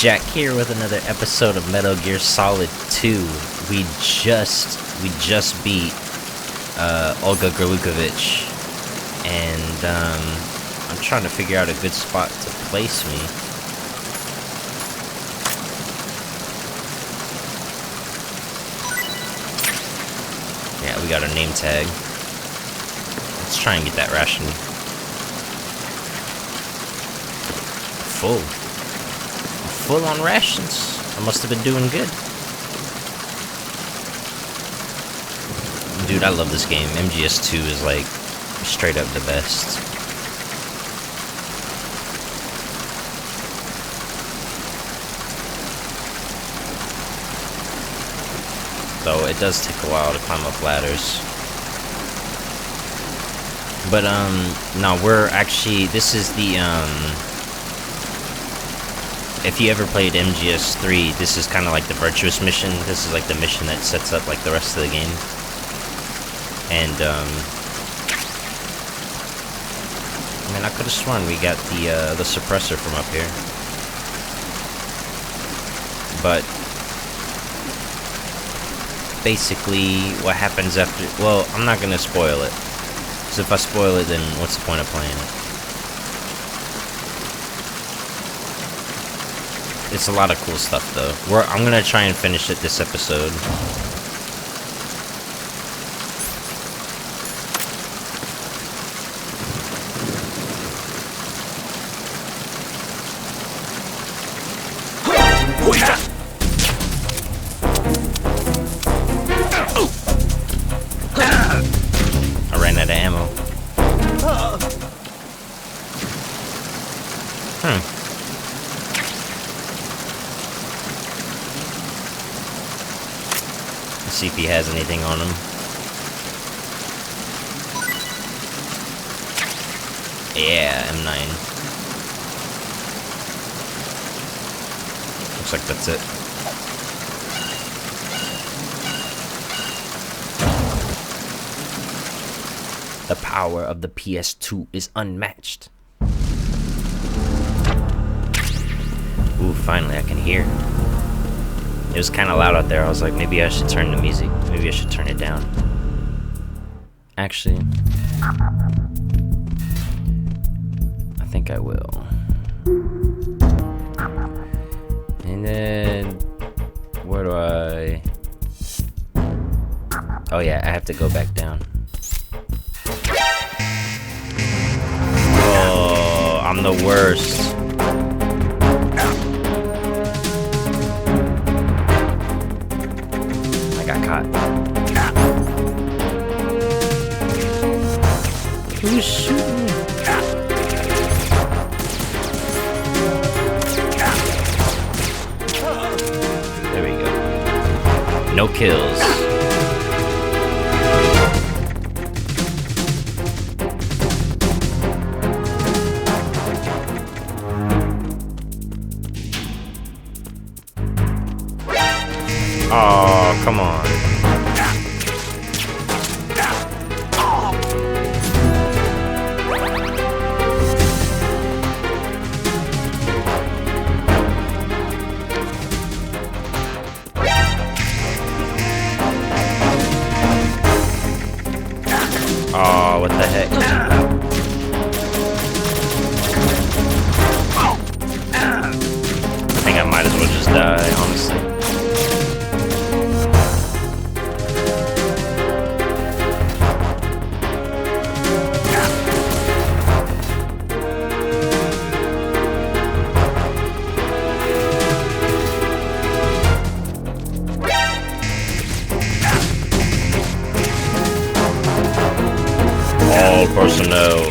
Jack here with another episode of Metal Gear Solid 2. We just beat Olga Gerlukovich, and I'm trying to figure out a good spot to place me. Yeah, we got our name tag. Let's try and get that ration full. Full on rations. I must have been doing good. Dude, I love this game. MGS2 is like straight up the best. Though it does take a while to climb up ladders. But no, we're actually, this is the if you ever played MGS3, this is kind of like the Virtuous mission. This is like the mission that sets up like the rest of the game. And man, I could have sworn we got the suppressor from up here. But basically, what happens after? Well, I'm not gonna spoil it. Because if I spoil it, then what's the point of playing it? It's a lot of cool stuff, though. I'm gonna try and finish it this episode. I ran out of ammo. See if he has anything on him. Yeah, M9. Looks like that's it. The power of the PS2 is unmatched. Ooh, finally I can hear. It was kind of loud out there. I was like, maybe I should turn the music. Maybe I should turn it down. Actually, I think I will. And then, where do I? Oh yeah, I have to go back down. Oh, I'm the worst. Who's shooting? There we go. No kills. Oh, come on. Oh, what the heck? I think I might as well just die, honestly. All personnel.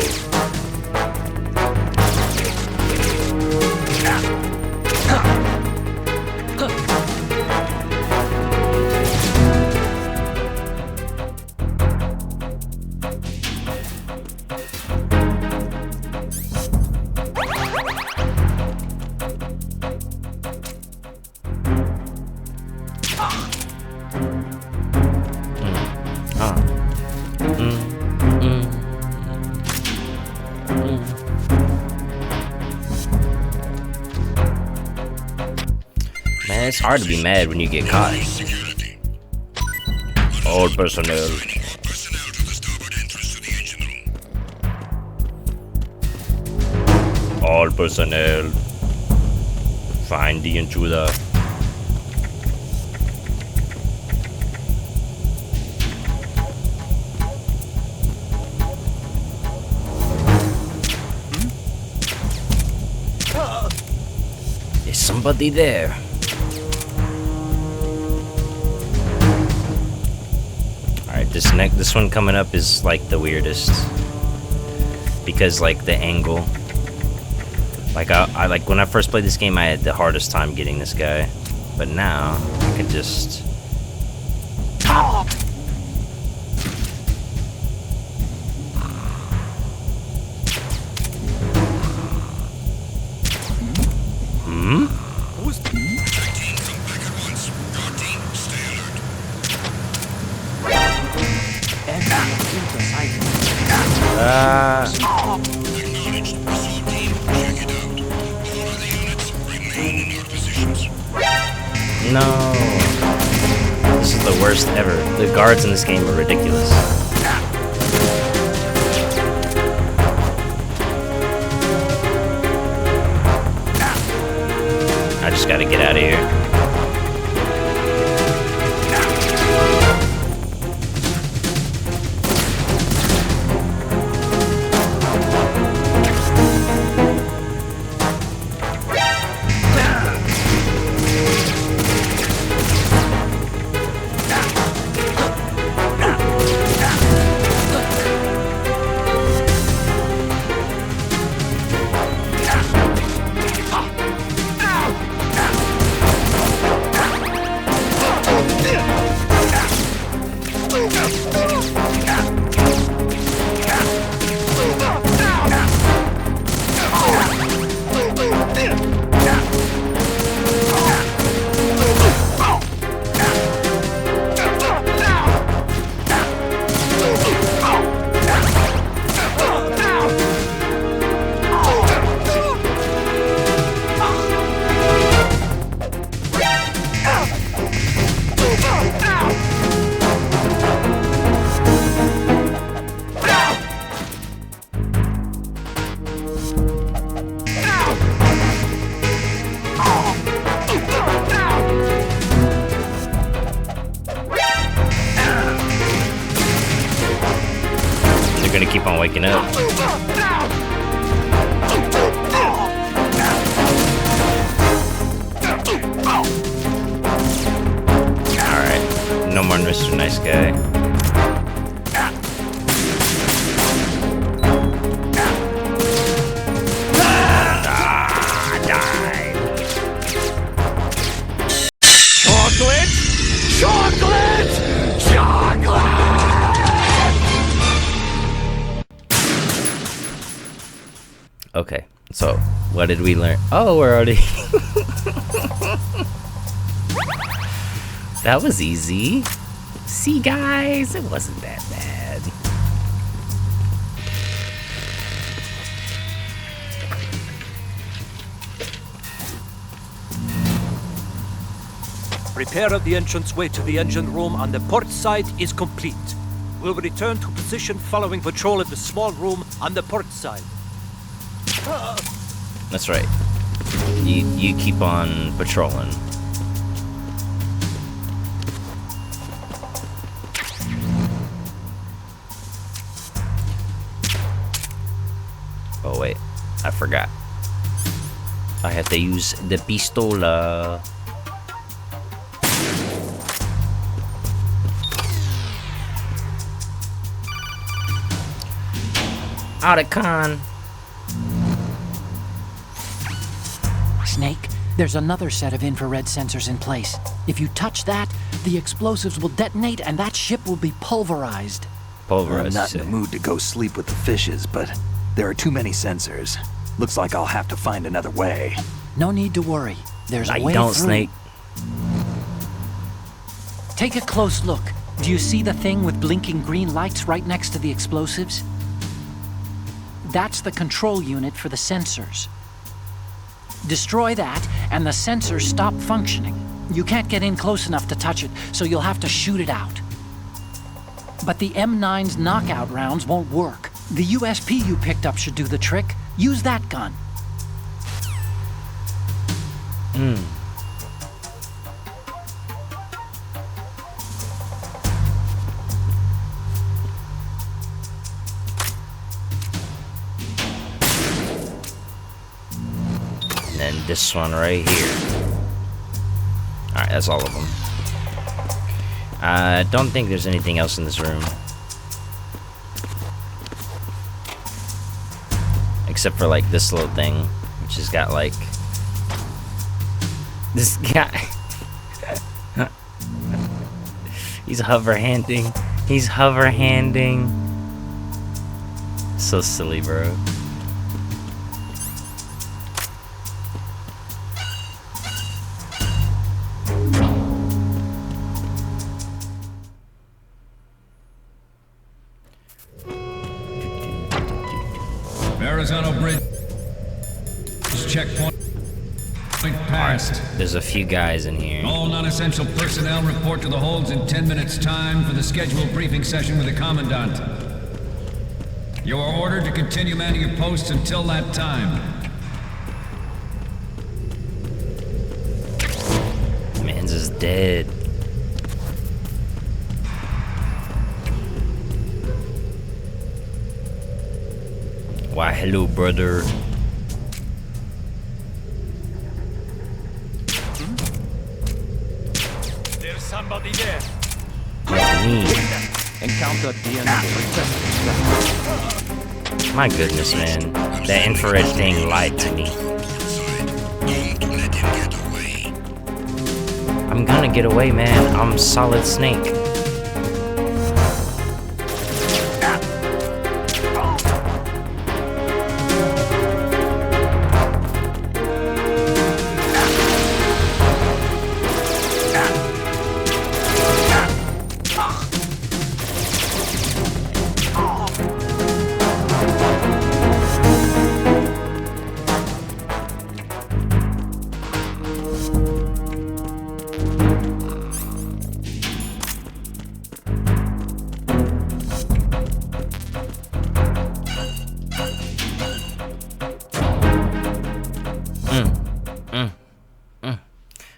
it's hard to be mad when you get caught. All personnel. All personnel. Find the intruder. Is somebody there? Alright, this one coming up is like the weirdest. Because like the angle. Like I like when I first played this game I had the hardest time getting this guy. But now I can just No. This is the worst ever. The guards in this game are ridiculous. I just gotta get out of here. Gonna keep on waking up. Alright, no more Mr. Nice Guy. Die. Chocolate! Chocolate! Chocolate! Okay, so what did we learn? Oh, we're already... That was easy. See, guys, it wasn't that bad. Repair of the entranceway to the engine room on the port side is complete. We'll return to position following patrol at the small room on the port side. That's right. You keep on patrolling. Oh wait, I forgot. I have to use the pistola. Out of con. Snake, there's another set of infrared sensors in place. If you touch that, the explosives will detonate and that ship will be pulverized. Pulverized. I'm not in the mood to go sleep with the fishes, but there are too many sensors. Looks like I'll have to find another way. No need to worry. There's a way don't, through. Snake. Take a close look. Do you see the thing with blinking green lights right next to the explosives? That's the control unit for the sensors. Destroy that, and the sensors stop functioning. You can't get in close enough to touch it, so you'll have to shoot it out. But the M9's knockout rounds won't work. The USP you picked up should do the trick. Use that gun. And then this one right here. Alright, that's all of them. I don't think there's anything else in this room. Except for like this little thing, which has got like this guy. He's hover-handing. He's hover-handing. So silly, bro. Verrazano Bridge checkpoint passed. There's a few guys in here. All non-essential personnel report to the holds in 10 minutes time for the scheduled briefing session with the Commandant. You are ordered to continue manning your posts until that time. Man's is dead. Why, hello, brother. There's somebody there. Me. Encountered the enemy. My goodness, man. That infrared thing lied to me. I'm gonna get away, man. I'm Solid Snake.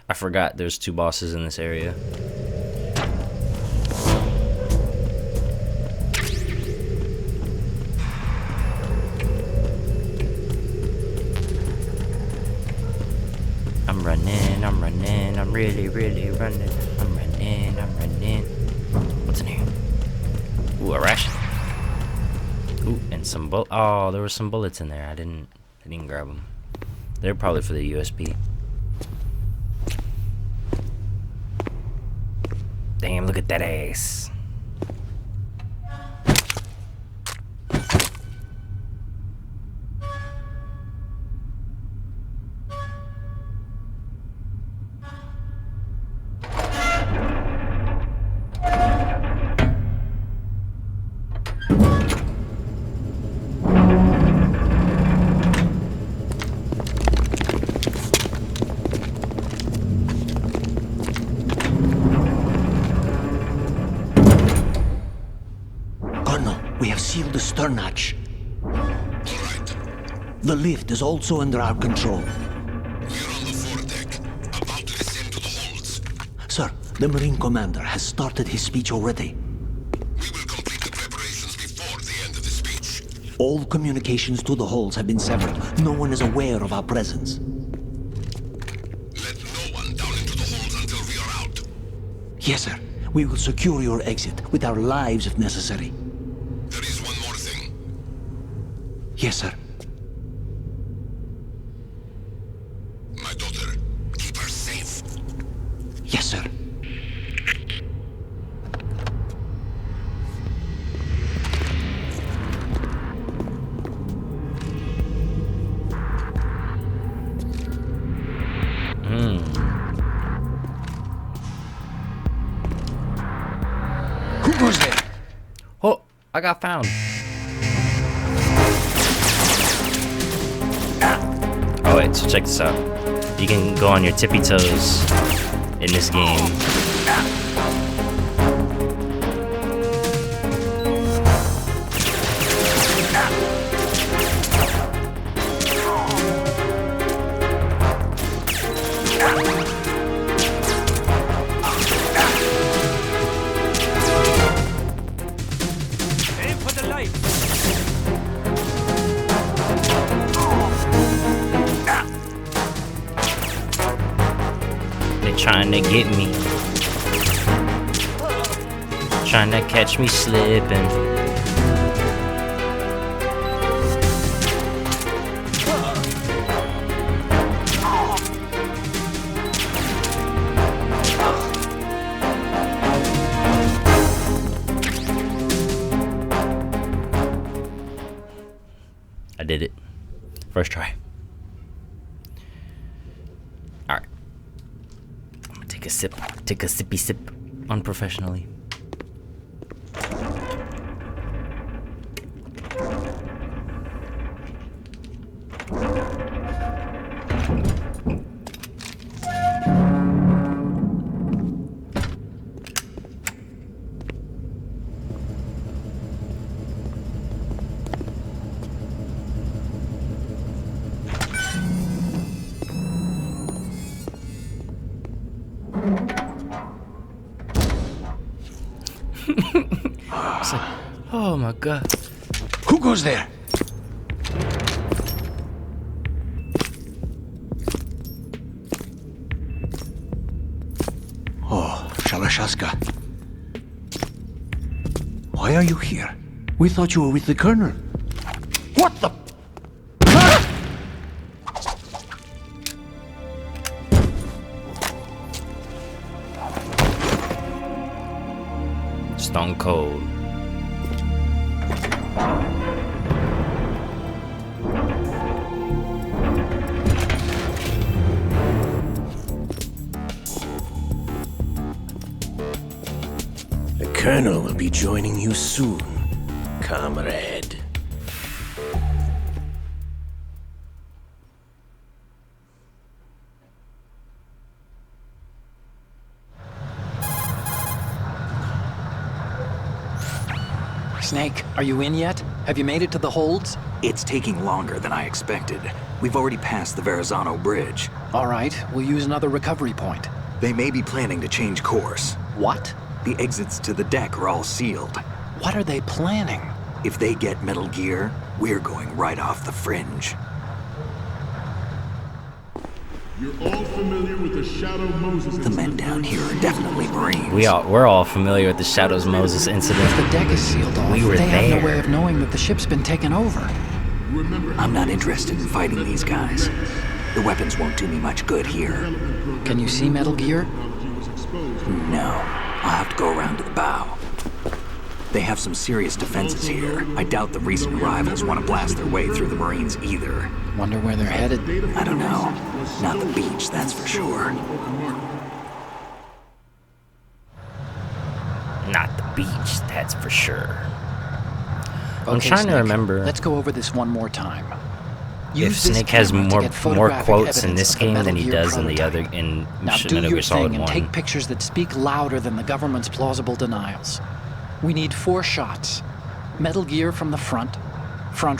I forgot there's 2 bosses in this area. I'm running, I'm really running. I'm running. What's in here? Ooh, a ration. Ooh, and some oh, there were some bullets in there. I didn't grab them. They're probably for the USP. Damn, look at that ass. Seal the stern hatch. The lift is also under our control. We're on the foredeck, about to descend to the holds. Sir, the Marine Commander has started his speech already. We will complete the preparations before the end of the speech. All communications to the holds have been severed. No one is aware of our presence. Let no one down into the holds until we are out. Yes, sir. We will secure your exit with our lives if necessary. There is one more thing. Yes, sir. My daughter, keep her safe. Yes, sir. Who goes there? Oh, I got found. Oh wait, so check this out. You can go on your tippy toes in this game. Aim for the light. They're trying to get me. Trying to catch me slipping. I did it. First try. Alright. I'm gonna take a sip. Take a sippy sip unprofessionally. It's like, oh my god. Who goes there? Oh, Shalashaska. Why are you here? We thought you were with the Colonel. What the? Stone cold. The Colonel will be joining you soon, comrade. Snake, are you in yet? Have you made it to the holds? It's taking longer than I expected. We've already passed the Verrazano Bridge. All right, we'll use another recovery point. They may be planning to change course. What? The exits to the deck are all sealed. What are they planning? If they get Metal Gear, we're going right off the fringe. You're all familiar with the Shadow Moses The men down here are definitely Marines. We're all familiar with the Shadows Moses incident. If the deck is sealed off, We were they have there. no way of knowing that the ship's been taken over. I'm not interested in fighting these guys. The weapons won't do me much good here. Can you see Metal Gear? No, I'll have to go around to the bow. They have some serious defenses here. I doubt the recent arrivals want to blast their way through the Marines either. Wonder where they're headed. I don't know. Not the beach, that's for sure. Not the beach, that's for sure. I'm Okay, trying to Snake, remember Let's go over this one more time. if Use this Snake has camera to more get more photographic quotes in evidence this of the game Metal than he Gear does in the prototype. other in Now do Metal your Gear Solid thing and 1. take pictures that speak louder than the government's plausible denials. We need 4 shots. Metal Gear from the front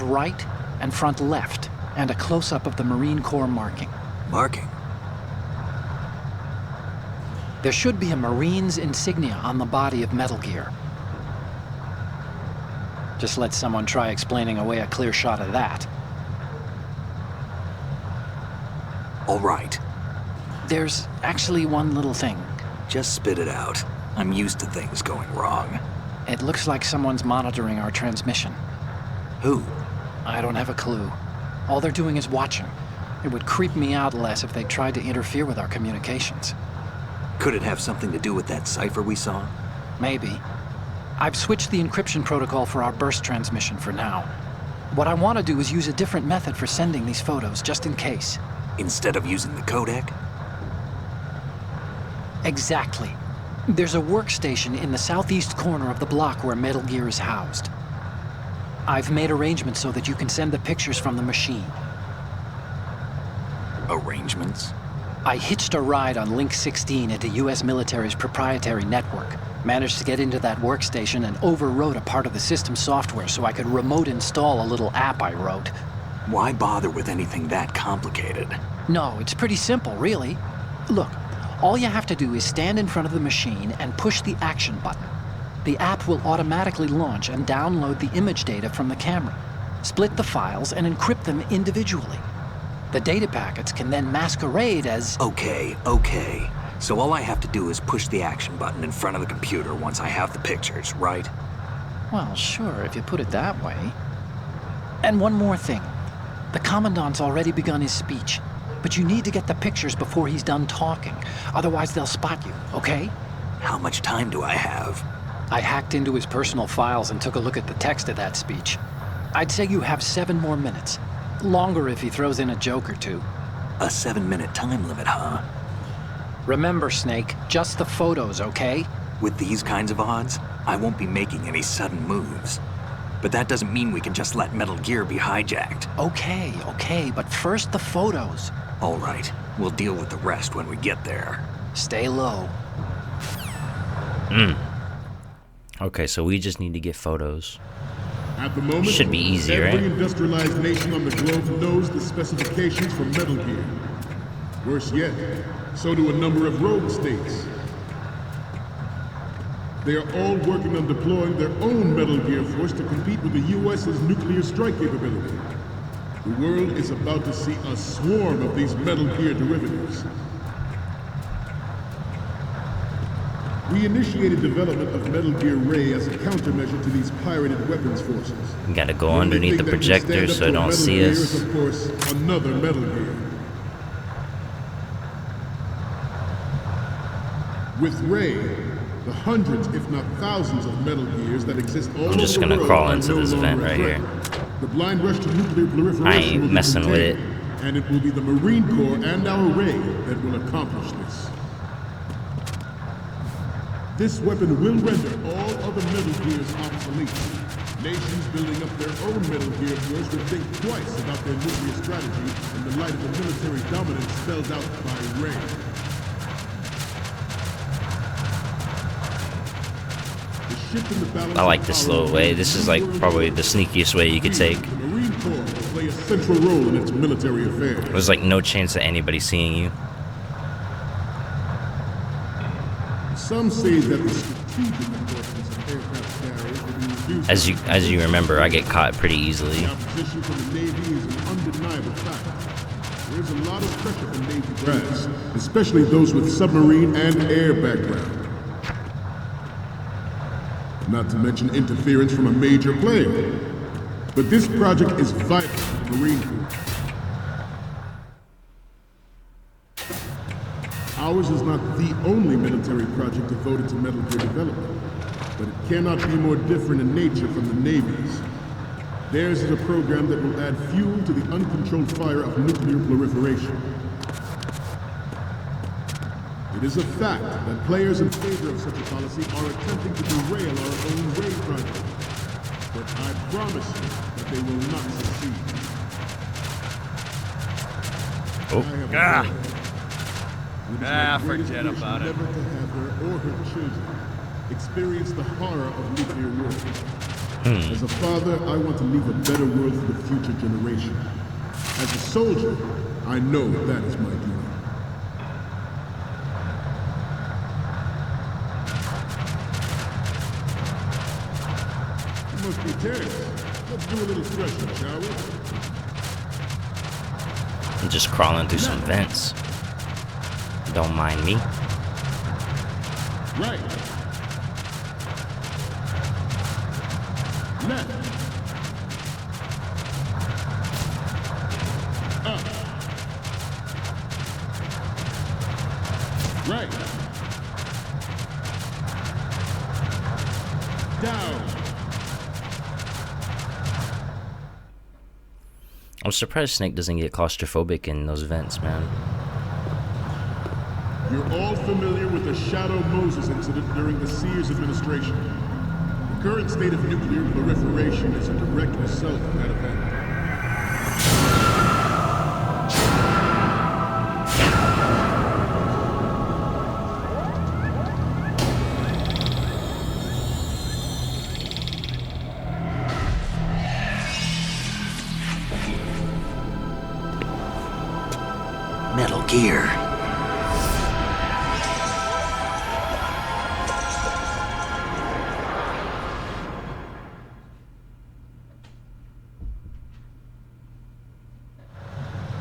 right, and front left, and a close-up of the Marine Corps marking. Marking? There should be a Marine's insignia on the body of Metal Gear. Just let someone try explaining away a clear shot of that. All right. There's actually one little thing. Just spit it out. I'm used to things going wrong. It looks like someone's monitoring our transmission. Who? I don't have a clue. All they're doing is watching. It would creep me out less if they tried to interfere with our communications. Could it have something to do with that cipher we saw? Maybe. I've switched the encryption protocol for our burst transmission for now. What I want to do is use a different method for sending these photos, just in case. Instead of using the codec? Exactly. There's a workstation in the southeast corner of the block where Metal Gear is housed. I've made arrangements so that you can send the pictures from the machine. Arrangements? I hitched a ride on Link 16 into U.S. military's proprietary network. Managed to get into that workstation and overwrote a part of the system software so I could remote install a little app I wrote. Why bother with anything that complicated? No, it's pretty simple, really. Look, all you have to do is stand in front of the machine and push the action button. The app will automatically launch and download the image data from the camera, split the files, and encrypt them individually. The data packets can then masquerade as... Okay. So all I have to do is push the action button in front of the computer once I have the pictures, right? Well, sure, if you put it that way. And one more thing. The Commandant's already begun his speech, but you need to get the pictures before he's done talking. Otherwise, they'll spot you, okay? How much time do I have? I hacked into his personal files and took a look at the text of that speech. I'd say you have 7 more minutes. Longer if he throws in a joke or two. A 7-minute time limit, huh? Remember, Snake, just the photos, okay? With these kinds of odds, I won't be making any sudden moves. But that doesn't mean we can just let Metal Gear be hijacked. Okay, but first the photos. All right, we'll deal with the rest when we get there. Stay low. Okay, so we just need to get photos. At the moment, Should be easy, every right? industrialized nation on the globe knows the specifications for Metal Gear. Worse yet, so do a number of rogue states. They are all working on deploying their own Metal Gear force to compete with the U.S.'s nuclear strike capability. The world is about to see a swarm of these Metal Gear derivatives. We initiated development of Metal Gear Ray as a countermeasure to these pirated weapons forces. We gotta go underneath the projector so it don't see us. Is, of course, another Metal Gear. With Ray, the hundreds, if not thousands, of Metal Gears that exist all over the world. I'm just gonna crawl into this event right here. The blind rush to nuclear proliferation I ain't messing with it. And it will be the Marine Corps and our Ray that will accomplish this. This weapon will render all other Metal Gears obsolete. Nations building up their own Metal Gear force will think twice about their nuclear strategy in the light of the military dominance spelled out by Ray. I like this little way. This is like probably the sneakiest way you could take. The Marine Corps will play a central role in its military affairs. There's like no chance of anybody seeing you. Some say that the strategic importance of aircraft carriers will be reduced. As you remember, I get caught pretty easily. The opposition from the Navy is an undeniable fact. There's a lot of pressure from Navy brass, especially those with submarine and air background. Not to mention interference from a major player. But this project is vital to the Marine Corps. Ours is not the only military project devoted to Metal Gear development, but it cannot be more different in nature from the Navy's. Theirs is a program that will add fuel to the uncontrolled fire of nuclear proliferation. It is a fact that players in favor of such a policy are attempting to derail our own Ray project. But I promise you that they will not succeed. Forget about it. Never to have her or her children experience the horror of nuclear war. As a father, I want to leave a better world for the future generation. As a soldier, I know that is my duty. You must be tense. Let's do a little stretching, shall we? I'm just crawling through some vents. Don't mind me. Right. Left. Up. Right. Down. I'm surprised Snake doesn't get claustrophobic in those vents, man. You're all familiar with the Shadow Moses incident during the Sears administration. The current state of nuclear proliferation is a direct result of that event. Gear.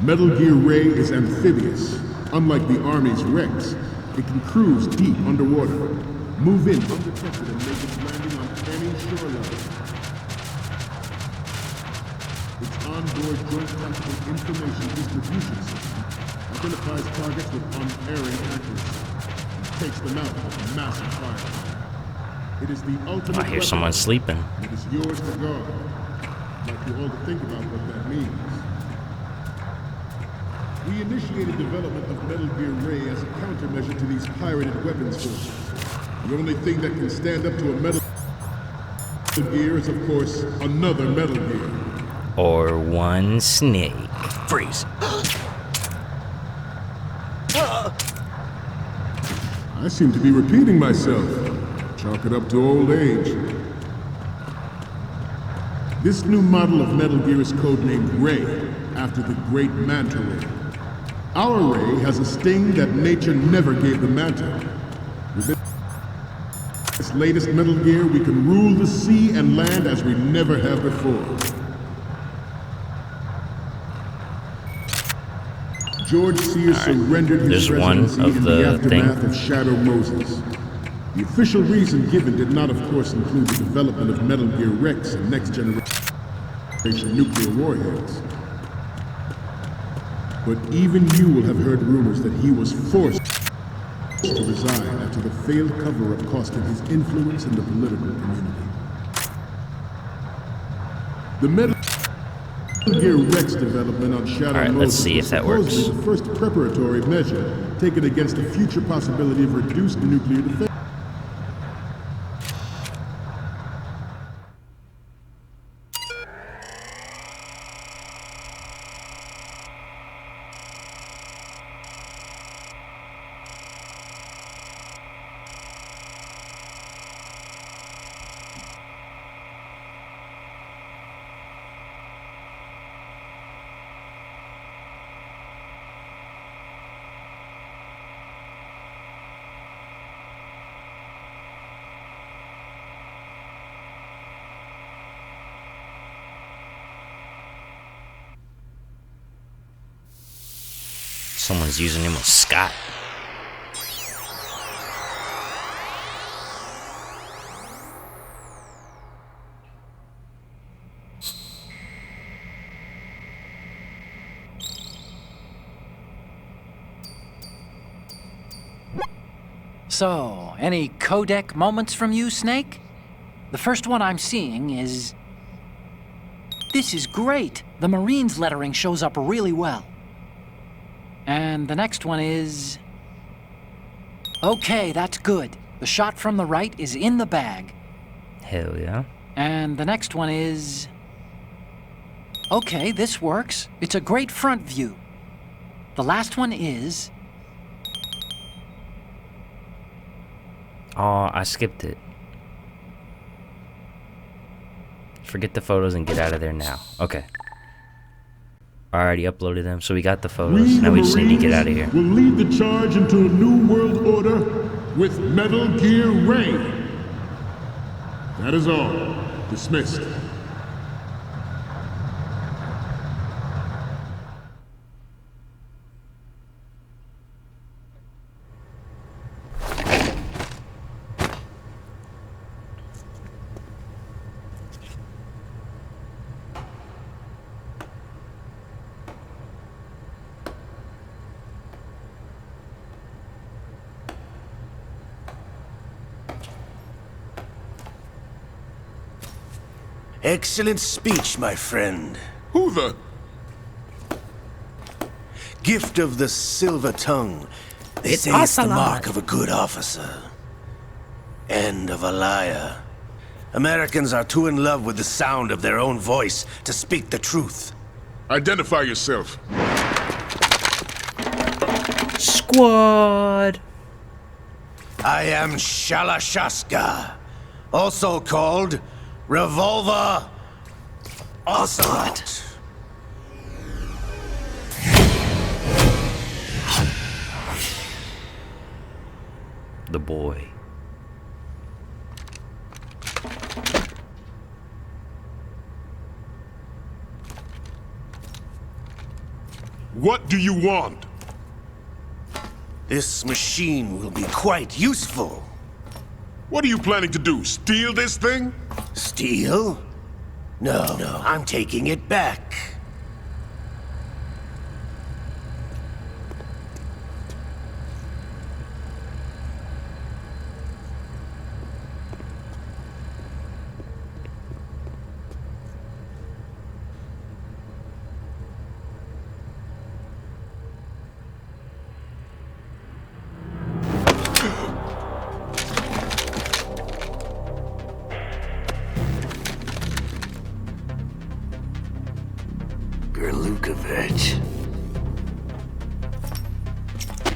Metal Gear Ray is amphibious. Unlike the Army's Rex, it can cruise deep underwater, move in undetected and make its landing on any shoreline. Its onboard joint tactical information distribution system identifies targets with unerring accuracy and takes them out with massive firepower. It is the ultimate I hear weapon. someone sleeping. It is yours to guard. I'd like you all to think about what that means. We initiated development of Metal Gear Ray as a countermeasure to these pirated weapons forces. The only thing that can stand up to a Metal Gear is, of course, another Metal Gear. Or one snake. Freeze. I seem to be repeating myself. Chalk it up to old age. This new model of Metal Gear is codenamed Ray, after the great Manta Ray. Our Ray has a sting that nature never gave the Manta. With this latest Metal Gear, we can rule the sea and land as we never have before. George Sears surrendered his presidency in the aftermath of Shadow Moses. The official reason given did not, of course, include the development of Metal Gear Rex and next-generation nuclear warheads. But even you will have heard rumors that he was forced to resign after the failed cover-up costing his influence in the political community. The Metal Gear Rex development on Shadow Moses let's see if that works. was the first preparatory measure taken against the future possibility of reduced nuclear defense. Someone's using him with Scott. So, any codec moments from you, Snake? The first one I'm seeing is... This is great! The Marines lettering shows up really well. And the next one is... Okay, that's good. The shot from the right is in the bag. Hell yeah. And the next one is... Okay, this works. It's a great front view. The last one is... Oh, I skipped it. Forget the photos and get out of there now. Okay. I already uploaded them, so we got the photos. Now we just need to get out of here. We'll lead the charge into a new world order with Metal Gear Ray. That is all. Dismissed. Excellent speech, my friend. Who the? Gift of the silver tongue. They It's say it's the Ocelot. mark of a good officer. And of a liar. Americans are too in love with the sound of their own voice to speak the truth. Identify yourself. Squad! I am Shalashaska, also called Revolver Ocelot. the boy. What do you want? This machine will be quite useful. What are you planning to do? Steal this thing? Steal? No, I'm taking it back.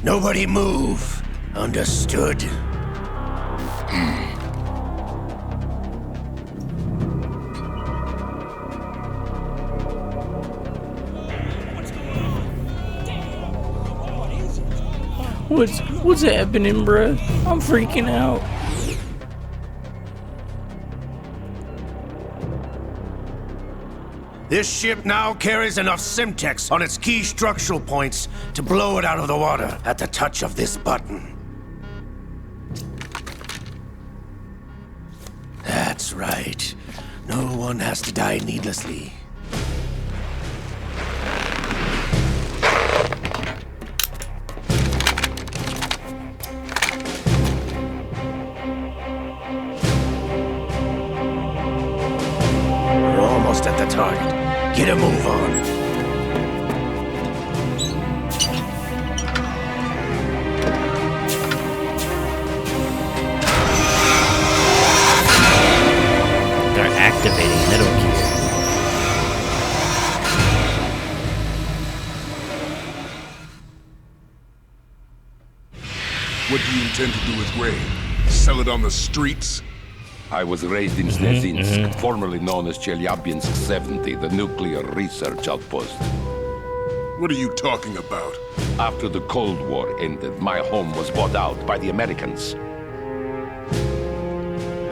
Nobody move. Understood? What's happening, bruh? I'm freaking out. This ship now carries enough Simtex on its key structural points to blow it out of the water at the touch of this button. That's right. No one has to die needlessly. We're almost at the target. Get a move on. They're activating Metal Gear. What do you intend to do with Ray? Sell it on the streets? I was raised in Snezinsk, formerly known as Chelyabinsk 70, the nuclear research outpost. What are you talking about? After the Cold War ended, my home was bought out by the Americans.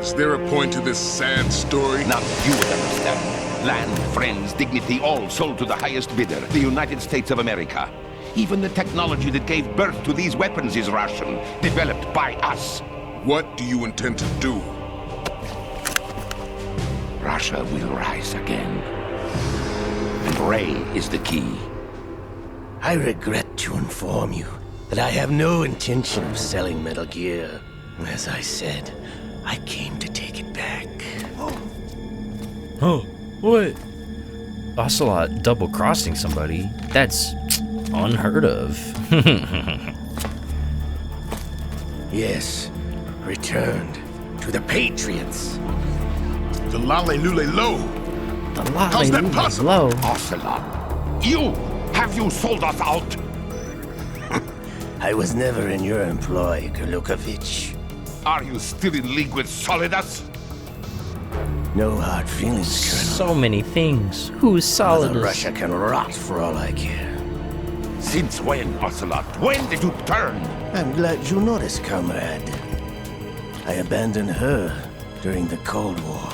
Is there a point to this sad story? Now you would understand. Land, friends, dignity, all sold to the highest bidder, the United States of America. Even the technology that gave birth to these weapons is Russian, developed by us. What do you intend to do? Russia will rise again. And Ray is the key. I regret to inform you that I have no intention of selling Metal Gear. As I said, I came to take it back. Oh, what? Ocelot double-crossing somebody? That's unheard of. Yes, returned to the Patriots. The Lale Lule Lo! How's that possible? Low. Ocelot, have you sold us out? I was never in your employ, Gurlukovich. Are you still in league with Solidus? No hard feelings, Colonel. So many things. Who's Mother Solidus? Russia can rot for all I care. Since when, Ocelot? When did you turn? I'm glad you noticed, comrade. I abandoned her during the Cold War.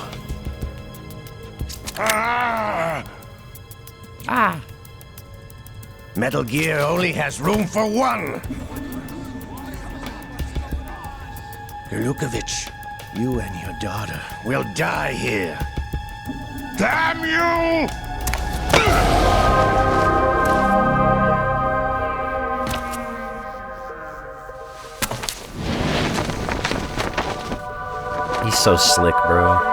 Metal Gear only has room for one! Gurlukovich, you and your daughter will die here. Damn you! He's so slick, bro.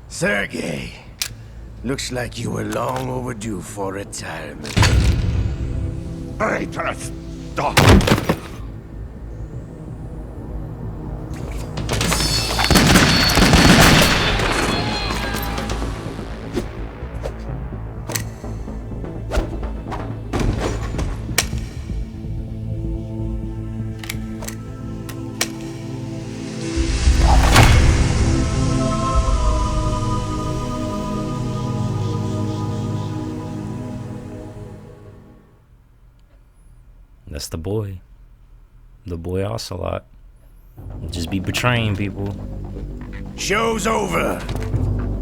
Sergei, looks like you were long overdue for retirement. Traitorous dog! That's the boy. The boy Ocelot. Just be betraying people. Show's over.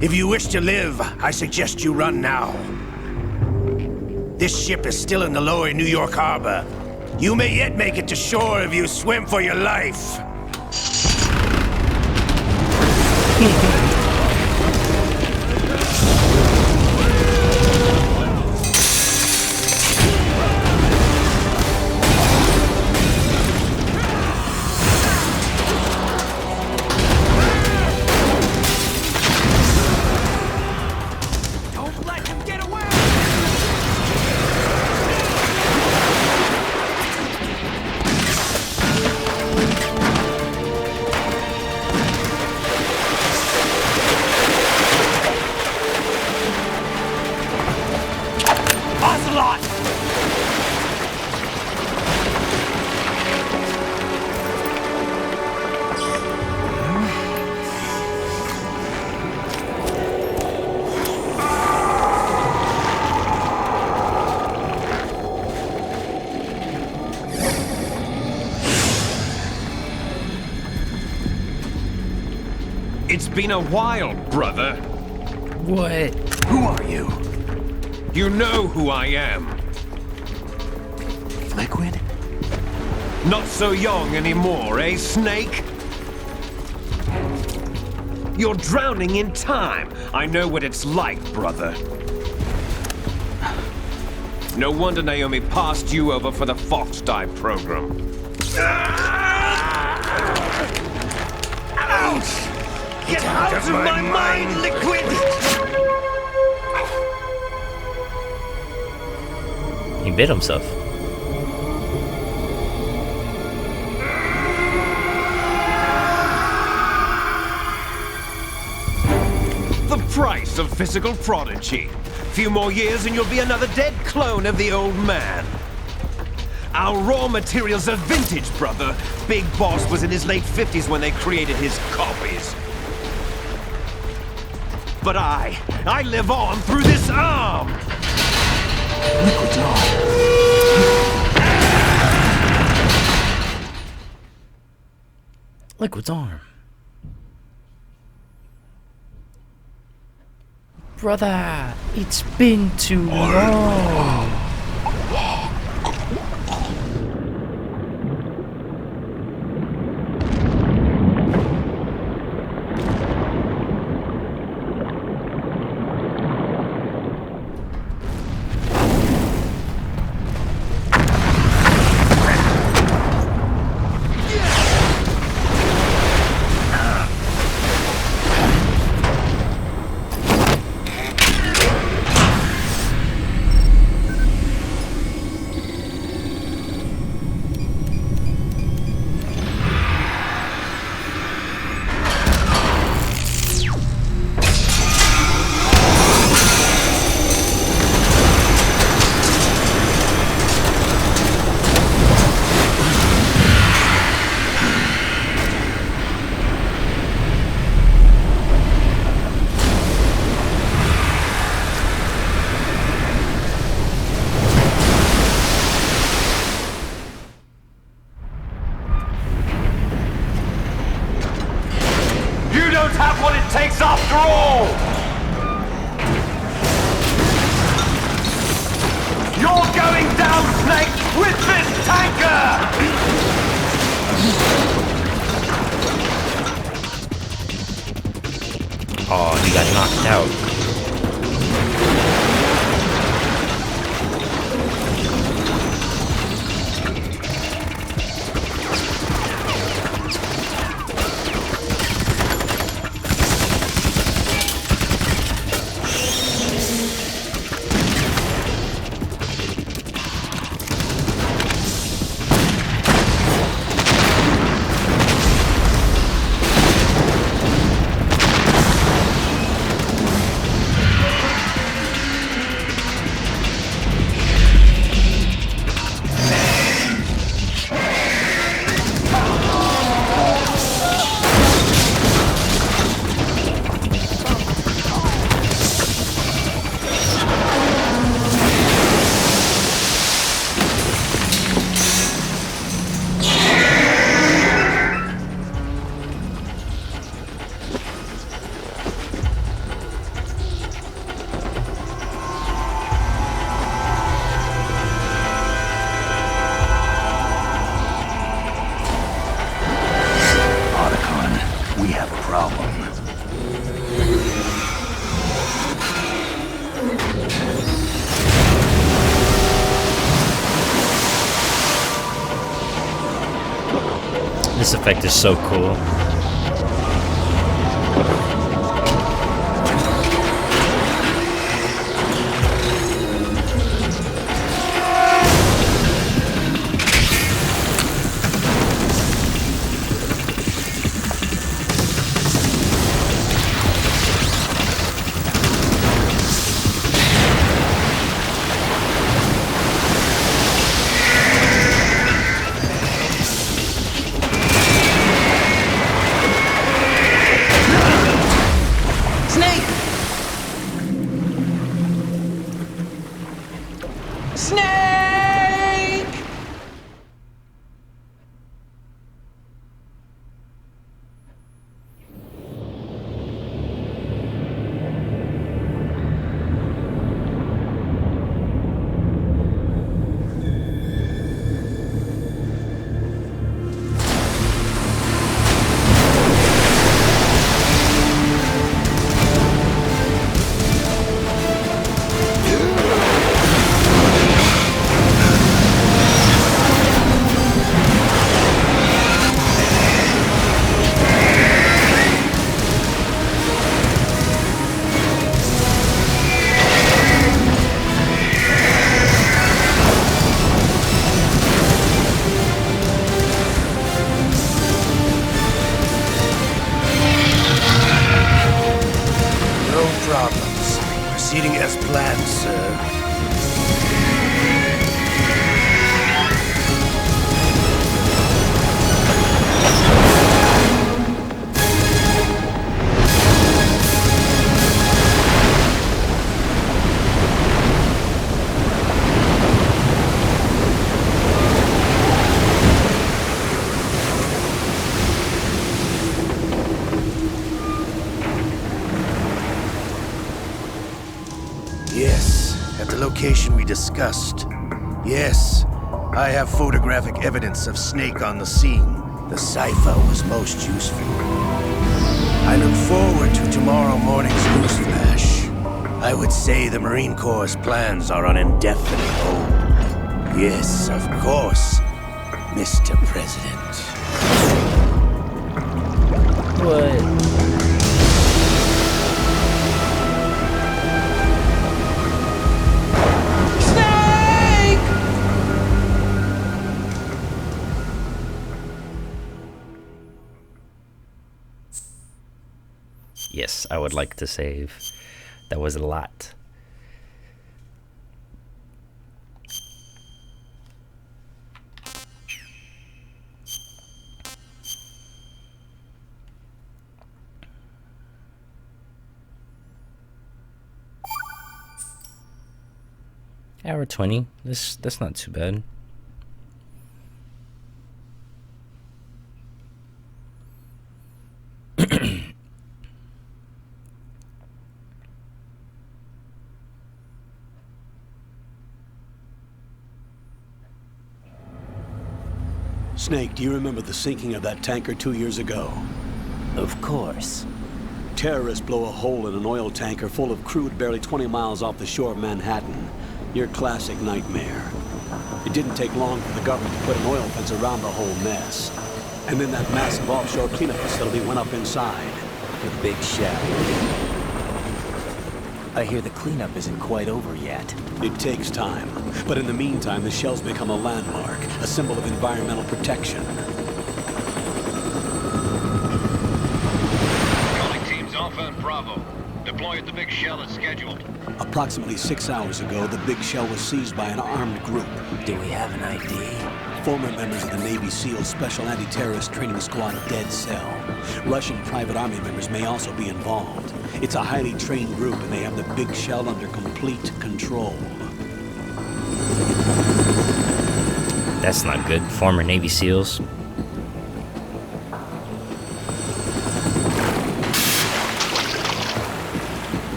If you wish to live, I suggest you run now. This ship is still in the lower New York harbor. You may yet make it to shore if you swim for your life. It's been a while, brother. What? Who are you? You know who I am. Liquid? Not so young anymore, eh, Snake? You're drowning in time. I know what it's like, brother. No wonder Naomi passed you over for the Fox Dive program. Ouch! Get out of my mind, Liquid! He bit himself. The price of physical prodigy. Few more years and you'll be another dead clone of the old man. Our raw materials are vintage, brother. Big Boss was in his late 50s when they created his copies. But I live on through this arm! Liquid's arm. Liquid's arm. Brother, it's been too long. Have what it takes after all! You're going down, Snake, with this tanker! Oh, he got knocked out. This effect is so cool. Proceeding as planned, sir. Yes, at the location we discussed. Yes, I have photographic evidence of Snake on the scene. The cipher was most useful. I look forward to tomorrow morning's news flash. I would say the Marine Corps' plans are on indefinite hold. Yes, of course, Mr. President. What? Yes, I would like to save. That was a lot. Hour 20. That's not too bad. Snake, do you remember the sinking of that tanker 2 years ago? Of course. Terrorists blow a hole in an oil tanker full of crude barely 20 miles off the shore of Manhattan. Your classic nightmare. It didn't take long for the government to put an oil fence around the whole mess. And then that massive offshore cleanup facility went up inside. The big shell. I hear the cleanup isn't quite over yet. It takes time. But in the meantime, the shell's become a landmark, a symbol of environmental protection. Calling teams Alpha and Bravo. Deploy at the big shell as scheduled. Approximately 6 hours ago, the big shell was seized by an armed group. Do we have an ID? Former members of the Navy SEAL Special Anti-Terrorist Training Squad Dead Cell. Russian private army members may also be involved. It's a highly trained group, and they have the big shell under complete control. That's not good. Former Navy SEALs.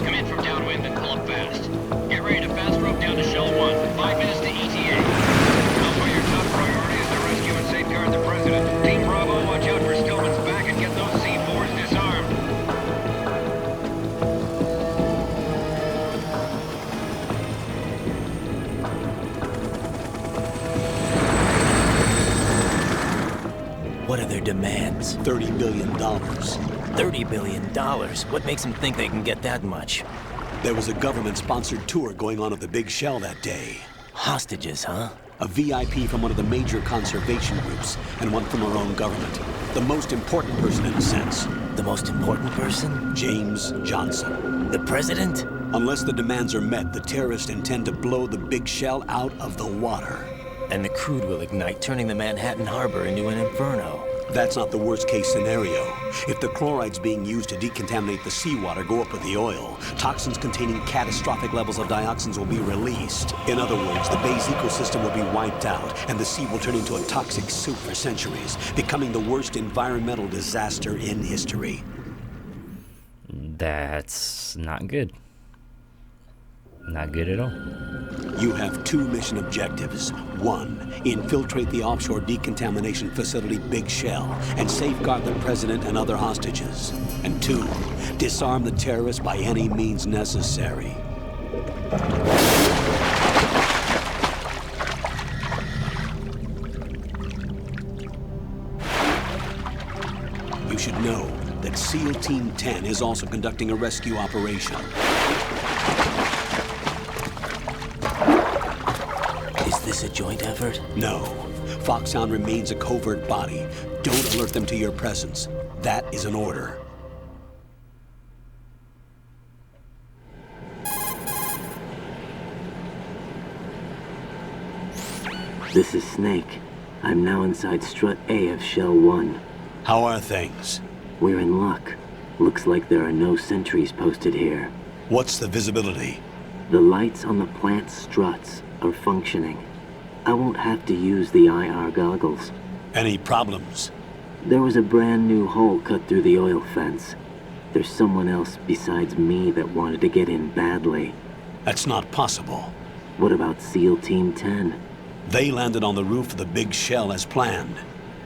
Come in from downwind and pull up fast. Get ready to fast rope down to Shell 1. 5 minutes to ETA. Alpha, your top priority is to rescue and safeguard the President. Team Bravo, watch out for Stillman's back and get those C4s disarmed. their demands? $30 billion. $30 billion? What makes them think they can get that much? There was a government-sponsored tour going on of the Big Shell that day. Hostages, huh? A VIP from one of the major conservation groups, and one from our own government. The most important person in a sense. The most important person? James Johnson. The president? Unless the demands are met, the terrorists intend to blow the Big Shell out of the water. And the crude will ignite, turning the Manhattan Harbor into an inferno. That's not the worst-case scenario. If the chlorides being used to decontaminate the seawater go up with the oil, toxins containing catastrophic levels of dioxins will be released. In other words, the bay's ecosystem will be wiped out, and the sea will turn into a toxic soup for centuries, becoming the worst environmental disaster in history. That's not good. Not good at all. You have 2 mission objectives. 1, infiltrate the offshore decontamination facility Big Shell and safeguard the president and other hostages. And 2, disarm the terrorists by any means necessary. You should know that SEAL Team 10 is also conducting a rescue operation. Is this a joint effort? No. Foxhound remains a covert body. Don't alert them to your presence. That is an order. This is Snake. I'm now inside Strut A of Shell 1. How are things? We're in luck. Looks like there are no sentries posted here. What's the visibility? The lights on the plant's struts are functioning. I won't have to use the IR goggles. Any problems? There was a brand new hole cut through the oil fence. There's someone else besides me that wanted to get in badly. That's not possible. What about SEAL Team 10? They landed on the roof of the Big Shell as planned.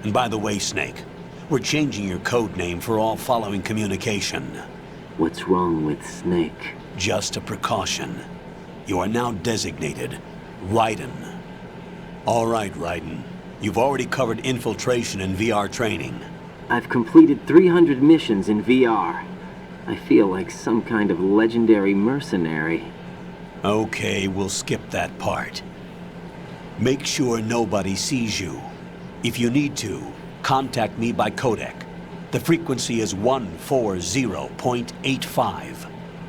And by the way, Snake, we're changing your code name for all following communication. What's wrong with Snake? Just a precaution. You are now designated Raiden. All right, Raiden. You've already covered infiltration and VR training. I've completed 300 missions in VR. I feel like some kind of legendary mercenary. Okay, we'll skip that part. Make sure nobody sees you. If you need to, contact me by codec. The frequency is 140.85.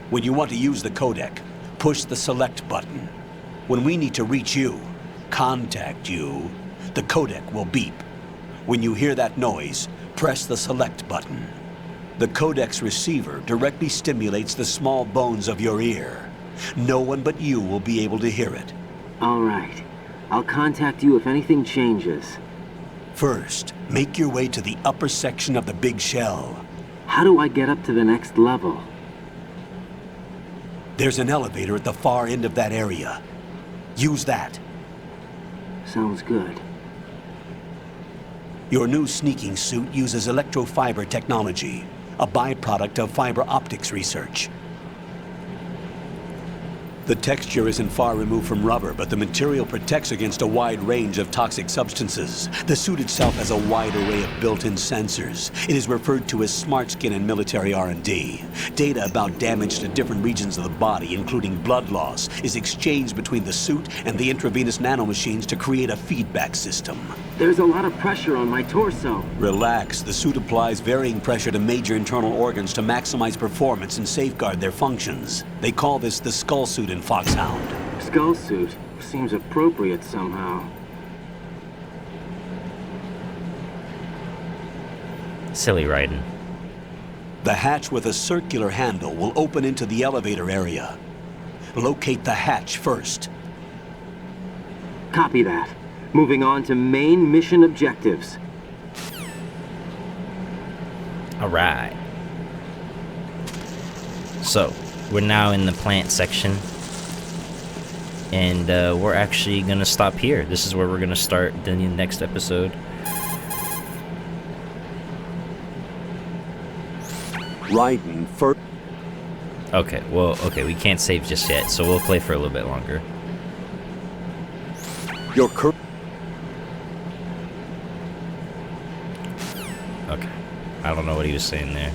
When you want to use the codec, push the select button. When we need to reach you, contact you, the codec will beep. When you hear that noise, press the select button. The codec's receiver directly stimulates the small bones of your ear. No one but you will be able to hear it. All right. I'll contact you if anything changes. First, make your way to the upper section of the Big Shell. How do I get up to the next level? There's an elevator at the far end of that area. Use that. Sounds good. Your new sneaking suit uses electrofiber technology, a byproduct of fiber optics research. The texture isn't far removed from rubber, but the material protects against a wide range of toxic substances. The suit itself has a wide array of built-in sensors. It is referred to as smart skin in military R&D. Data about damage to different regions of the body, including blood loss, is exchanged between the suit and the intravenous nanomachines to create a feedback system. There's a lot of pressure on my torso. Relax. The suit applies varying pressure to major internal organs to maximize performance and safeguard their functions. They call this the skull suit in Foxhound. Skull suit seems appropriate somehow. Silly Raiden. The hatch with a circular handle will open into the elevator area. Locate the hatch first. Copy that. Moving on to main mission objectives. All right. So, we're now in the plant section. And we're actually going to stop here. This is where we're going to start the next episode. Raiden first. Okay, well, we can't save just yet, so we'll play for a little bit longer. Your current. Okay. I don't know what he was saying there.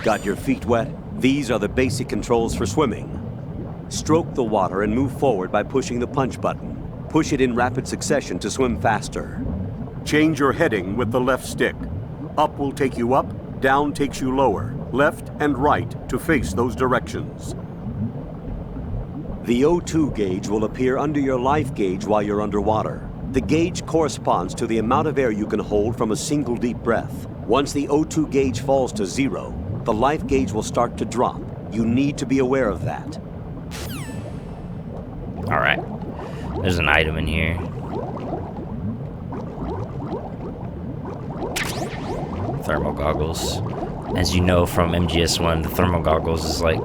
Got your feet wet? These are the basic controls for swimming. Stroke the water and move forward by pushing the punch button. Push it in rapid succession to swim faster. Change your heading with the left stick. Up will take you up, down takes you lower, left and right to face those directions. The O2 gauge will appear under your life gauge while you're underwater. The gauge corresponds to the amount of air you can hold from a single deep breath. Once the O2 gauge falls to 0, the life gauge will start to drop. You need to be aware of that. Alright. There's an item in here. Thermal goggles. As you know from MGS1, the thermal goggles is like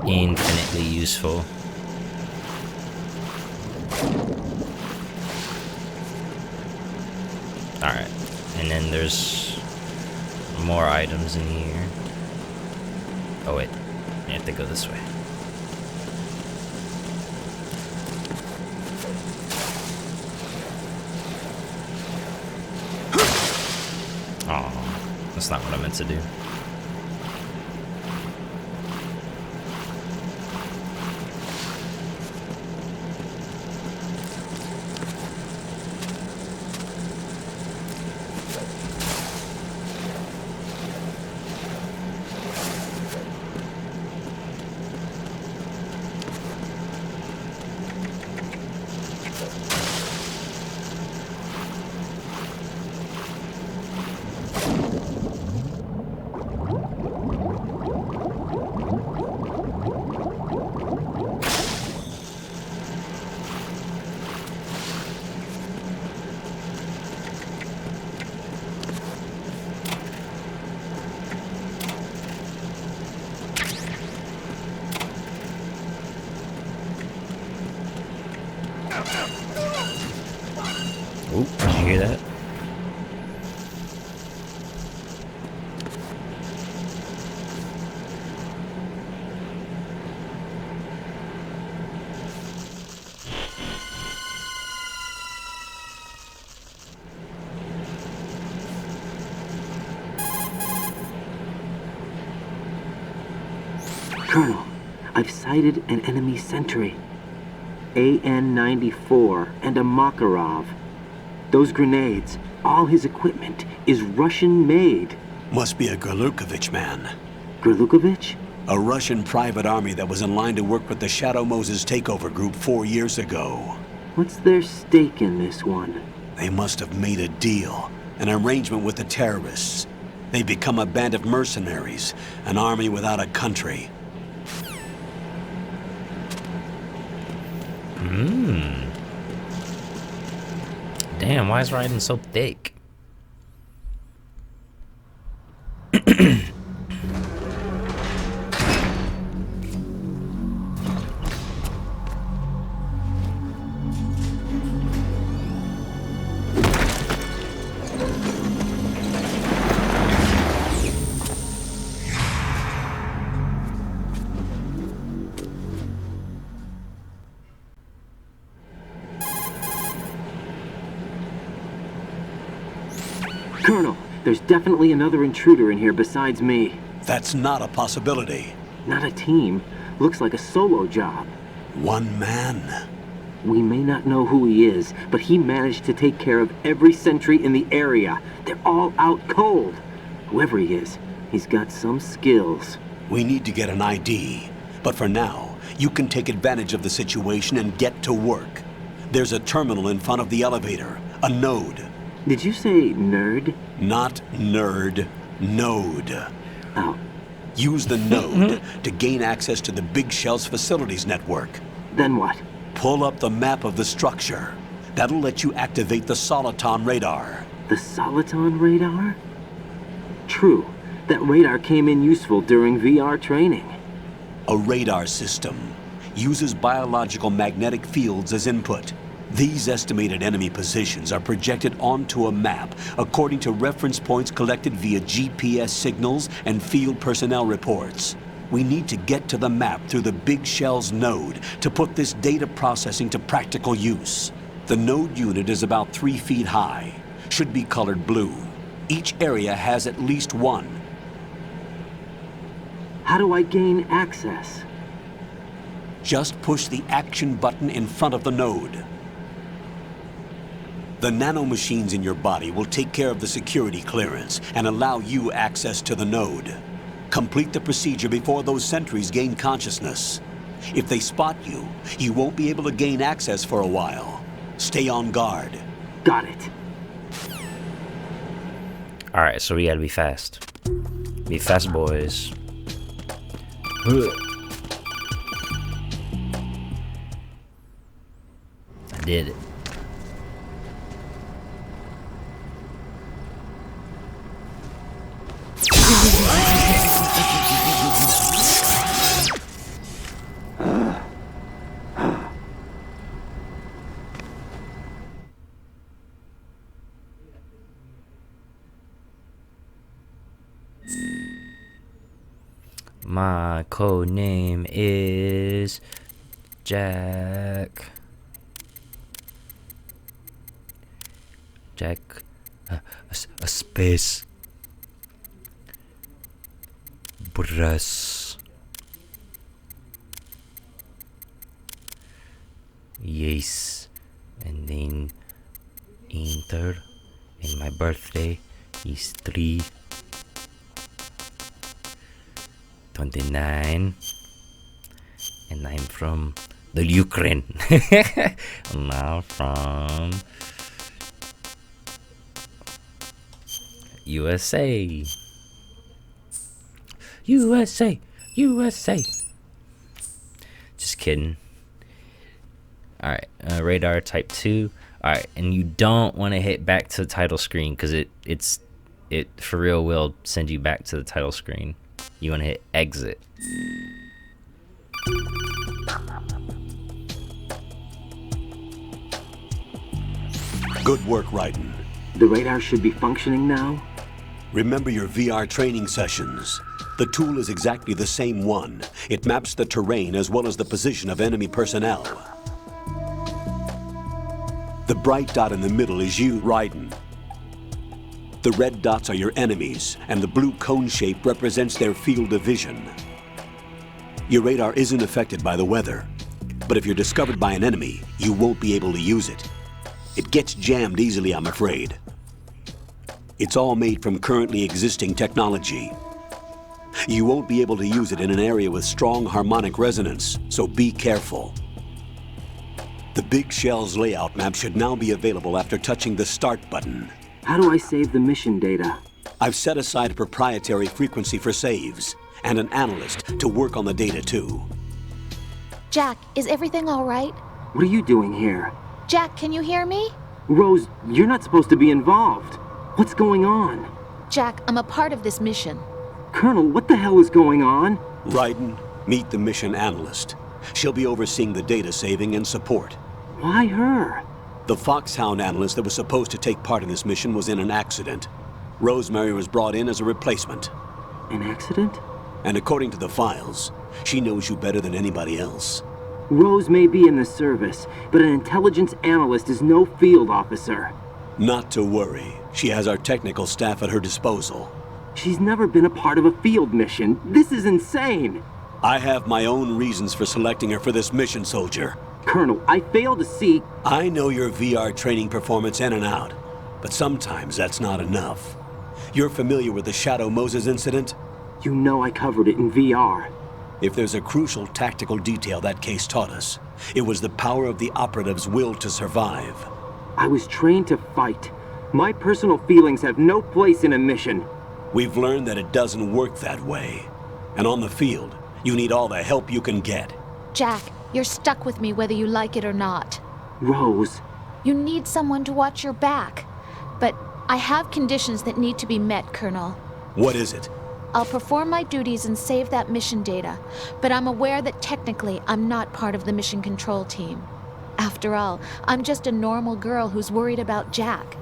infinitely useful. Alright. And then there's more items in here. Oh wait, I have to go this way. Oh, that's not what I meant to do. Oop, did you hear that? Colonel, I've sighted an enemy sentry. AN-94 and a Makarov. Those grenades, all his equipment, is Russian-made. Must be a Gerlukovich man. Gerlukovich? A Russian private army that was in line to work with the Shadow Moses takeover group 4 years ago. What's their stake in this one? They must have made a deal, an arrangement with the terrorists. They've become a band of mercenaries, an army without a country. Damn, why is Raiden so thick? Colonel, there's definitely another intruder in here besides me. That's not a possibility. Not a team. Looks like a solo job. One man? We may not know who he is, but he managed to take care of every sentry in the area. They're all out cold. Whoever he is, he's got some skills. We need to get an ID. But for now, you can take advantage of the situation and get to work. There's a terminal in front of the elevator. A node. Did you say nerd? Not nerd. Node. Oh. Use the node to gain access to the Big Shell's facilities network. Then what? Pull up the map of the structure. That'll let you activate the Soliton radar. The Soliton radar? True. That radar came in useful during VR training. A radar system. Uses biological magnetic fields as input. These estimated enemy positions are projected onto a map according to reference points collected via GPS signals and field personnel reports. We need to get to the map through the Big Shell's node to put this data processing to practical use. The node unit is about 3 feet high, should be colored blue. Each area has at least one. How do I gain access? Just push the action button in front of the node. The nanomachines in your body will take care of the security clearance and allow you access to the node. Complete the procedure before those sentries gain consciousness. If they spot you, you won't be able to gain access for a while. Stay on guard. Got it. Alright, so we gotta be fast. Be fast, boys. I did it. My code name is Jack. A space. Bruss. Yes. And then enter. And my birthday is 3/29. And I'm from the Ukraine. I'm not from USA. USA. USA. Just kidding. Alright, radar type 2. Alright, and you don't want to hit back to the title screen because it for real will send you back to the title screen. You want to hit exit. Good work, Raiden. The radar should be functioning now? Remember your VR training sessions. The tool is exactly the same one. It maps the terrain as well as the position of enemy personnel. The bright dot in the middle is you, Raiden. The red dots are your enemies, and the blue cone shape represents their field of vision. Your radar isn't affected by the weather, but if you're discovered by an enemy, you won't be able to use it. It gets jammed easily, I'm afraid. It's all made from currently existing technology. You won't be able to use it in an area with strong harmonic resonance, so be careful. The Big Shell's layout map should now be available after touching the Start button. How do I save the mission data? I've set aside a proprietary frequency for saves, and an analyst to work on the data too. Jack, is everything all right? What are you doing here? Jack, can you hear me? Rose, you're not supposed to be involved. What's going on? Jack, I'm a part of this mission. Colonel, what the hell is going on? Raiden, meet the mission analyst. She'll be overseeing the data saving and support. Why her? The Foxhound analyst that was supposed to take part in this mission was in an accident. Rosemary was brought in as a replacement. An accident? And according to the files, she knows you better than anybody else. Rose may be in the service, but an intelligence analyst is no field officer. Not to worry. She has our technical staff at her disposal. She's never been a part of a field mission. This is insane. I have my own reasons for selecting her for this mission, soldier. Colonel, I fail to see... I know your VR training performance in and out, but sometimes that's not enough. You're familiar with the Shadow Moses incident? You know I covered it in VR. If there's a crucial tactical detail that case taught us, it was the power of the operative's will to survive. I was trained to fight. My personal feelings have no place in a mission. We've learned that it doesn't work that way. And on the field, you need all the help you can get. Jack, you're stuck with me whether you like it or not. Rose. You need someone to watch your back. But I have conditions that need to be met, Colonel. What is it? I'll perform my duties and save that mission data, but I'm aware that technically I'm not part of the mission control team. After all, I'm just a normal girl who's worried about Jack.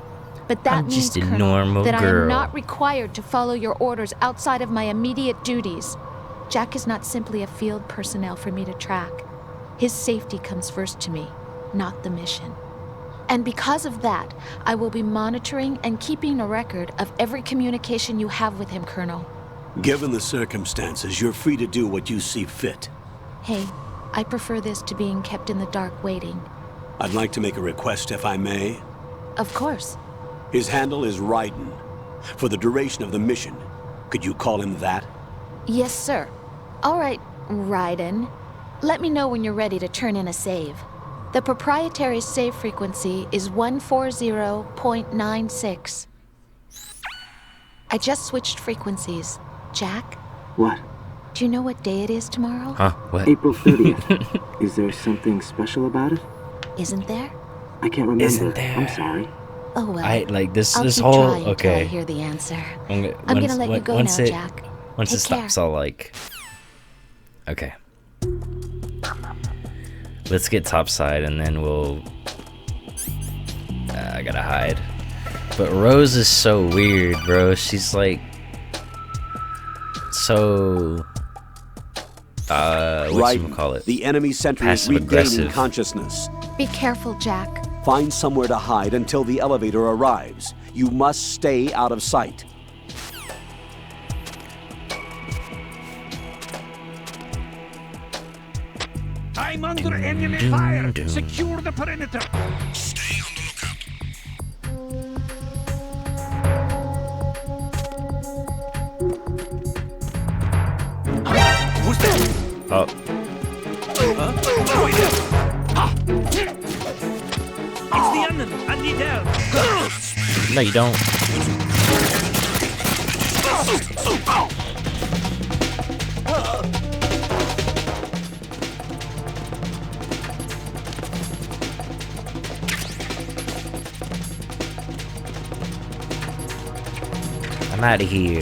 But that I'm means, just a Colonel, normal that I girl. am not required to follow your orders outside of my immediate duties. Jack is not simply a field personnel for me to track. His safety comes first to me, not the mission. And because of that, I will be monitoring and keeping a record of every communication you have with him, Colonel. Given the circumstances, you're free to do what you see fit. Hey, I prefer this to being kept in the dark waiting. I'd like to make a request, if I may. Of course. His handle is Raiden. For the duration of the mission, could you call him that? Yes, sir. All right, Raiden. Let me know when you're ready to turn in a save. The proprietary save frequency is 140.96. I just switched frequencies. Jack? What? Do you know what day it is tomorrow? Huh? What? April 30th. Is there something special about it? Isn't there? I can't remember. Isn't there? I'm sorry. Oh well. I like this. I'll This keep whole trying till I okay. hear the answer. I'm gonna let you go now, Jack. Once Take it stops, care. I'll like. Okay. Let's get topside and then we'll. I gotta hide. But Rose is so weird, bro. She's like. So. Whatchamacallit? The enemy sentry is regaining Passive-aggressive. consciousness. Be careful, Jack. Find somewhere to hide until the elevator arrives. You must stay out of sight. I'm under enemy fire. Secure the perimeter. Stay on the lookout. Who's there? Oh. It's the enemy. I need help. No, you don't. I'm out of here.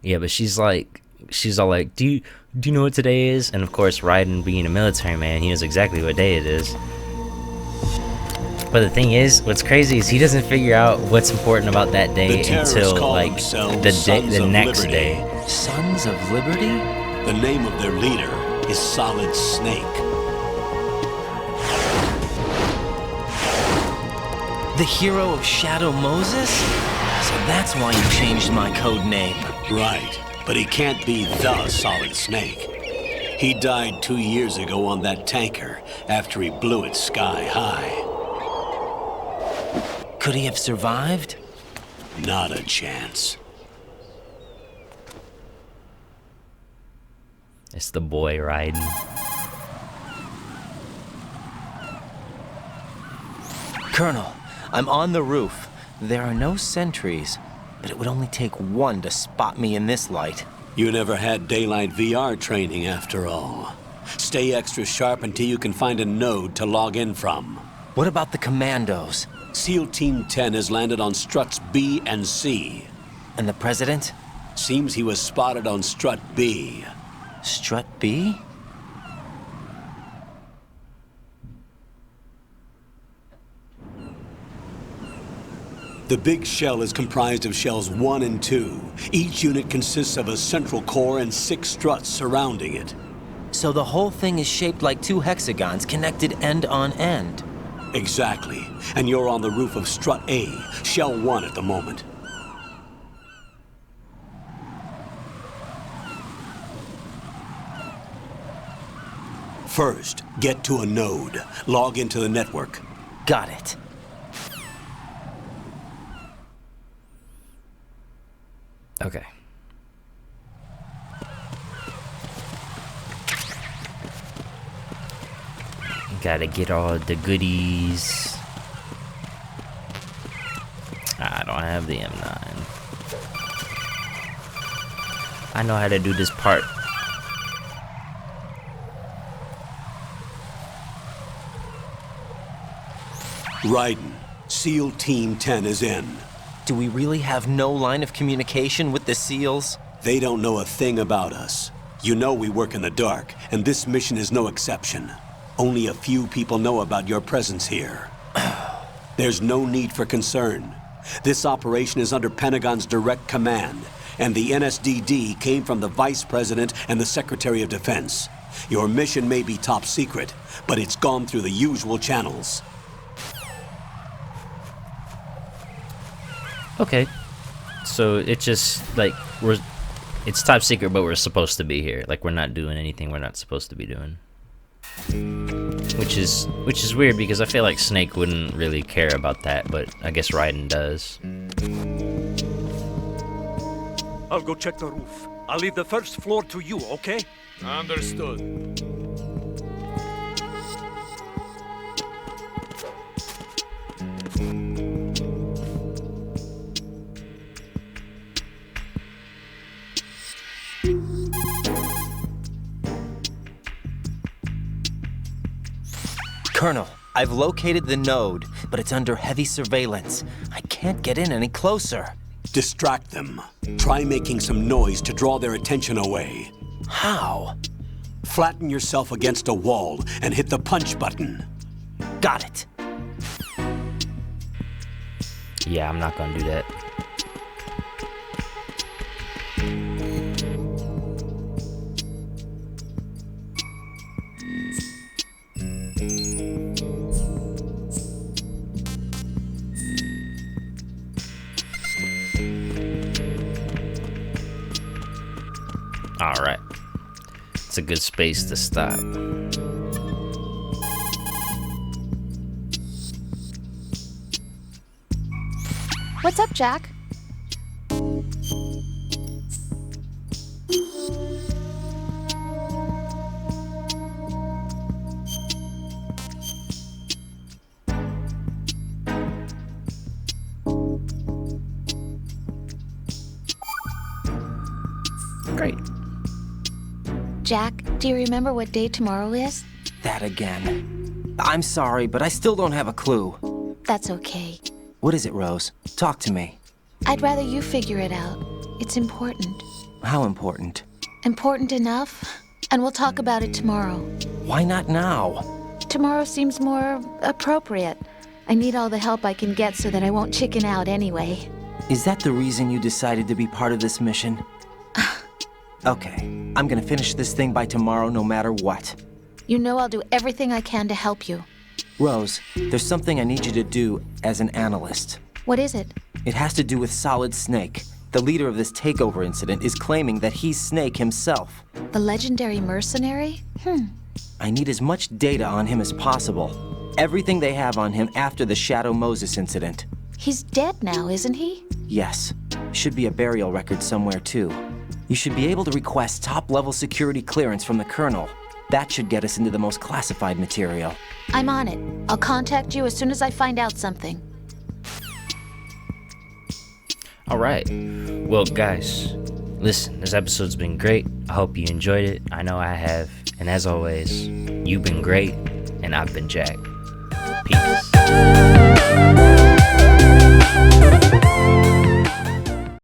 Yeah, but she's all like, do you know what today is? And of course, Raiden being a military man, he knows exactly what day it is. But the thing is, what's crazy is he doesn't figure out what's important about that day until like the next day. Sons of Liberty? The name of their leader is Solid Snake. The hero of Shadow Moses? So that's why you changed my code name. Right, but he can't be the Solid Snake. He died 2 years ago on that tanker after he blew it sky high. Could he have survived? Not a chance. It's the boy Raiden. Colonel, I'm on the roof. There are no sentries, but it would only take one to spot me in this light. You never had daylight VR training after all. Stay extra sharp until you can find a node to log in from. What about the commandos? SEAL Team 10 has landed on struts B and C. And the president? Seems he was spotted on strut B. Strut B? The big shell is comprised of shells 1 and 2. Each unit consists of a central core and 6 struts surrounding it. So the whole thing is shaped like 2 hexagons connected end on end. Exactly. And you're on the roof of strut A, shell 1 at the moment. First, get to a node. Log into the network. Got it. Okay. Gotta get all the goodies. I don't have the M9. I know how to do this part. Raiden, SEAL Team 10 is in. Do we really have no line of communication with the SEALs? They don't know a thing about us. You know we work in the dark, and this mission is no exception. Only a few people know about your presence here. There's no need for concern. This operation is under Pentagon's direct command, and the NSDD came from the Vice President and the Secretary of Defense. Your mission may be top secret, but it's gone through the usual channels. Okay. So it just, like, it's top secret, but we're supposed to be here. Like, we're not doing anything we're not supposed to be doing. Which is weird, because I feel like Snake wouldn't really care about that, but I guess Raiden does. I'll go check the roof. I'll leave the first floor to you, okay? Understood. Colonel, I've located the node, but it's under heavy surveillance. I can't get in any closer. Distract them. Try making some noise to draw their attention away. How? Flatten yourself against a wall and hit the punch button. Got it. Yeah, I'm not gonna do that. Alright. It's a good space to stop. What's up, Jack? Great. Jack, do you remember what day tomorrow is? That again. I'm sorry, but I still don't have a clue. That's okay. What is it, Rose? Talk to me. I'd rather you figure it out. It's important. How important? Important enough? And we'll talk about it tomorrow. Why not now? Tomorrow seems more appropriate. I need all the help I can get so that I won't chicken out anyway. Is that the reason you decided to be part of this mission? Okay, I'm gonna finish this thing by tomorrow no matter what. You know I'll do everything I can to help you. Rose, there's something I need you to do as an analyst. What is it? It has to do with Solid Snake. The leader of this takeover incident is claiming that he's Snake himself. The legendary mercenary? I need as much data on him as possible. Everything they have on him after the Shadow Moses incident. He's dead now, isn't he? Yes. Should be a burial record somewhere, too. You should be able to request top-level security clearance from the Colonel. That should get us into the most classified material. I'm on it. I'll contact you as soon as I find out something. Alright. Well, guys, listen, this episode's been great. I hope you enjoyed it. I know I have. And as always, you've been great, and I've been Jack. Peace.